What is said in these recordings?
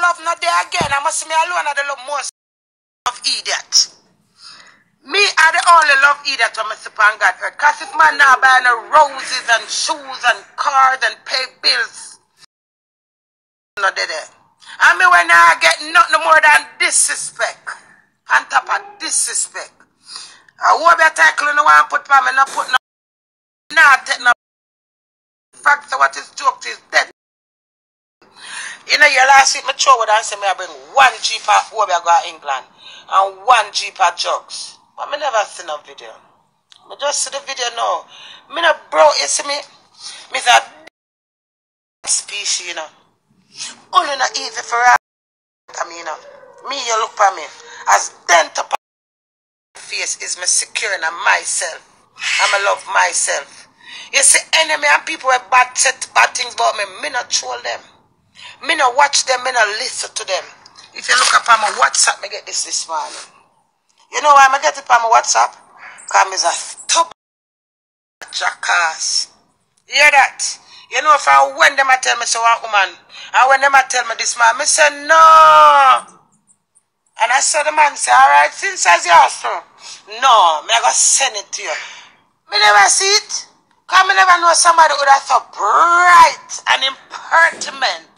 love not there again. I must me alone I the love most of idiot. Me are the only love idiot on my super God earth. Cause if man now buy no roses and shoes and cars and pay bills, not there. I mean when I get nothing more than disrespect. On top of disrespect. I will be tackling the one put for me, not put no take no fact what is joke is dead. You know your last week me show what I say me I bring 1 Jeep of OBEAH go to England and 1 Jeep of drugs. But me never see no video. Me just see the video now. Me no bro, you see me? Me say species, you know. Only not easy for I mean, you know. Me you look for me. As dent upon my face is me securing on myself. And I love myself. You see enemy and people with bad things about me, me not troll them. Me not watch them, me not listen to them. If you look up on my WhatsApp, me get this morning. You know why I get it on my WhatsApp? Because I'm a stubborn jackass. You hear that? You know if I when them I tell me so one woman, and when them I tell me this man, I say no. And I saw the man say, alright, since as you asked her, no, me I go send it to you. Me never see it. Because me never know somebody who is so bright and impertinent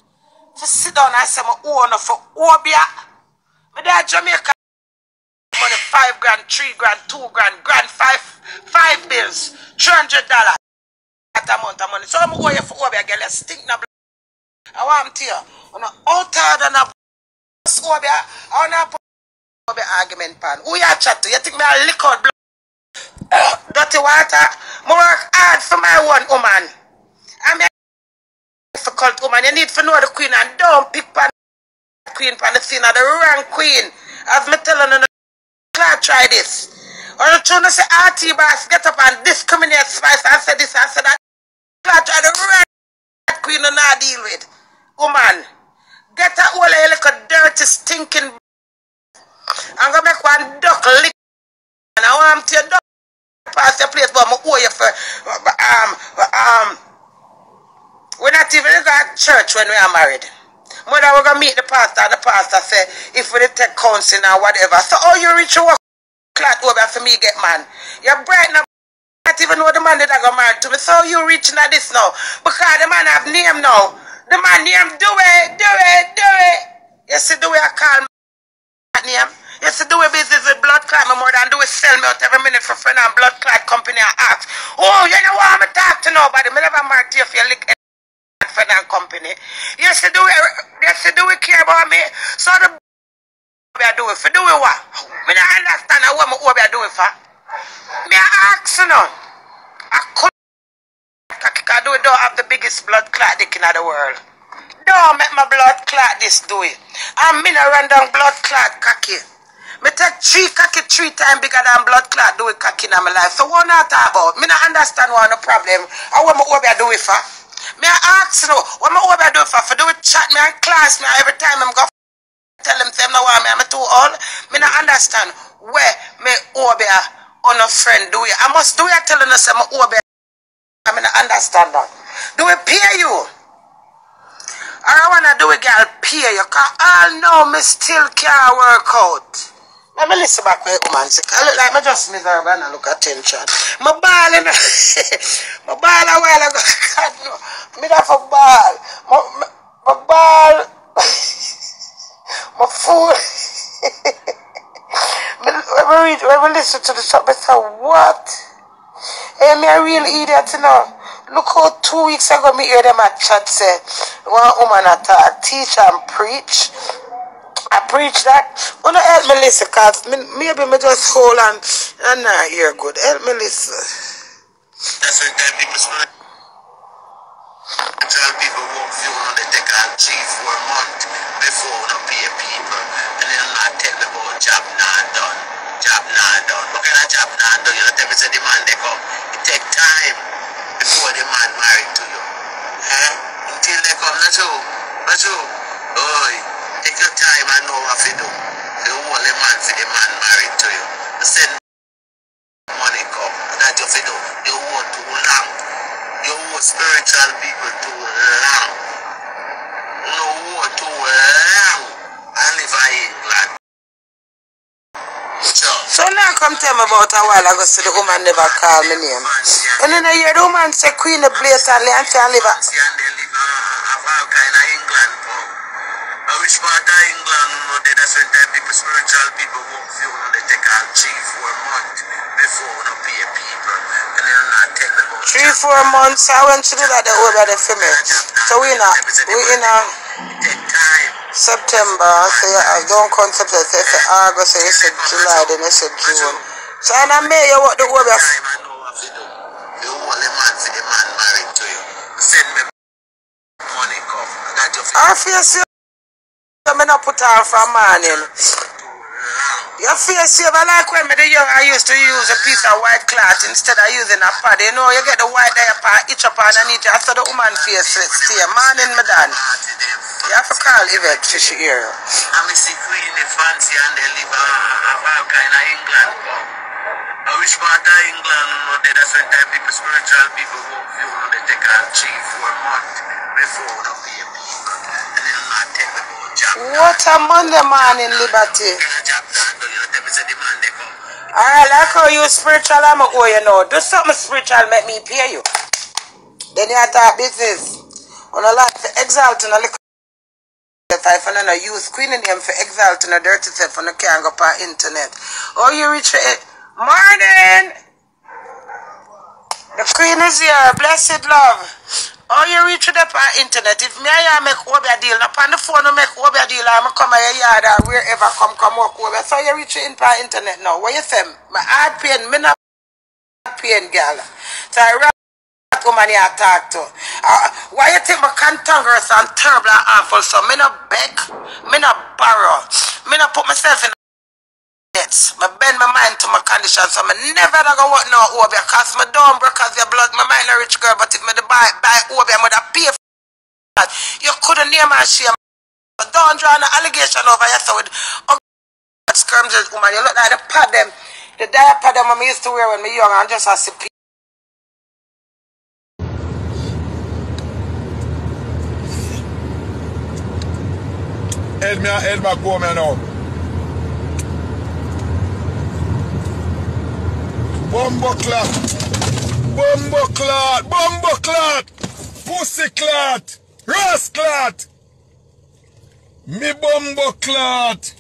to sit down and say, my owner for OBEAH. Me there Jamaica money 5 grand, 3 grand, 2 grand, five bills, $300 that amount of money. So I'm going for OBEAH, girl. Let's stink na blood. I want to tell you, I'm not outer than a OBEAH. I want to put OBEAH argument pan. Who you chat to? You think me a lick out blood? Dirty water. I work hard for my one woman. I'm a difficult woman. You need to know the queen and don't pick pan the queen pan the scene of the wrong queen. As me telling you, try this. Or you trying to say RT boss get up and discriminate spice and say this and say that. Try the right queen and not deal with. Woman, get a whole little dirty stinking I'm gonna make one duck lick and I want to duck pass your place but I'm owe you for we're not even in that church when we are married. Mother, we're going to meet the pastor, and the pastor say, if we take counseling or whatever. So, oh, you reach your work clat over for me get man. You're bright now, not even know the man that I got married to me. So, you reaching at this now. Because the man have name now. The man name Dewey. You see, Dewey, I call my name. You see, Dewey business with blood clot. My more than Dewey sell me out every minute for friend and blood clot company and ask, oh, you know what, I'm talk to nobody. Me never married to you if you lick friend and company. Yes, they do it care about me. So the OBEAH do it for doing what? Me don't understand what my OBEAH do it for. Me ask you know. I couldn't do it, don't have the biggest blood clot dick in the world. Don't make my blood clot this do it. I'm in a random blood clot cocky. Me take 3 cocky 3 times bigger than blood clot do it cocky in my life. So what not talk about? Me not understand what the problem. I what my OBEAH do it for. Me ask you, what my OBEAH do for do it chat me and class me every time I'm go tell them say no want me, I'm too old. Me not understand where me OBEAH on a friend do it. I must do it telling us my OBEAH. I mean I understand that. Do it pay you? Or I wanna do it girl pay you cause all know me still can't work out. Let me listen back my woman. I look like me just miserable and I look attention. My ball in my ball a while ago. God no. Me not for ball. My ball. My fool. When we listen to the shop, I say, what? Hey, me a real idiot, you know. Look how 2 weeks ago me hear them at chat say, one woman attack, teach and preach. I preach that. Wanna help me listen, cause maybe me just hold on and not hear good. Help me listen. That's when time people start. Tell people work for you, they take a 3-4 months before we don't pay people. And then not tell me about job not done. Job not done. What kind of job not done? You don't tell me say the man they come. It take time before the man married to you. Until they come, not true. Not true. Boy, take your time and know what to do. The whole man for the man married to you. You send money come. That you do. You want too long. You want spiritual people too long. You know what too long. come tell me about a while ago, so the woman never called me name. And then I hear the woman say Queenie blatantly and say I live at... I wish part of England, that's when time people, spiritual people walk through, they take out 3-4 months before we pay people. And then not take them out. 3-4 months, I went to do that the over the for me. So we in a September, so I don't concept it, say August, so you said July, then you said June. So in May, you what the over. The only man for the man married to you. Send me money, come. I got your face. I'm not put on for morning. Your face save. I like when the young I used to use a piece of white cloth instead of using a pad. You know, you get the white diaper, itch up underneath you after the woman face stay. Morning, madam. You have to call Yvette to she hear. I'm a Queenie fancy and they live all kind of England. I wish part of England, that's when time people, spiritual people walk through, they take out 3-4 months before we pay people. And then not take them out. What a Monday morning liberty. Alright, like how you spiritual, I'm oh, you know. Do something spiritual, make me pay you. Then you talk business. On a lot for exalting a little. If I find a use Queenie name for exalting a dirty self on the can't go per internet. Oh, you reach it. Morning. The Queen is here. Blessed love. Oh, you reach it up on internet. If me I make OBEAH deal, up on the phone I make OBEAH deal, I'm come to your yard or wherever come work OBEAH. So you reach it in on internet now. What you say? My heart pain, me not pain, girl. So I rap that woman you talk to. Why you think my cantankerous and terrible and awful? So me not beg, me not borrow, me not put myself in nets. I bend my mind to my condition, so I never go work no OBEAH because I don't break as your blood. My mind a rich girl, but if I buy OBEAH, I would pay for that. You couldn't name and shame. Don't draw an allegation over yourself with skirmishes, woman. You look like the pad them, the diaper them I used to wear when I was young and just as a Head back home now. Bumbo clot, pussy clot, Ross clot, me bumbo clot,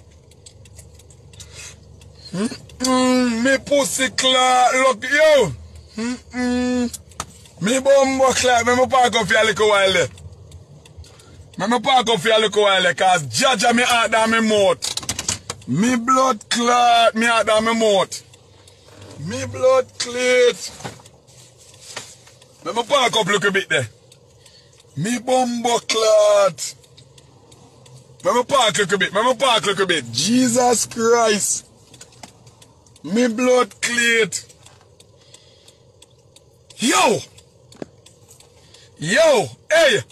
me pussy clot, look yo, me bumbo clot, me park up for a little while there. Me park up for a little while there, cause Jaja me heart down me mouth, me blood clot, me heart down me mouth. Me blood clot. Let me park up a little bit there. Me bumbo clot. Let me park a little bit. Jesus Christ. Me blood clot. Yo, hey.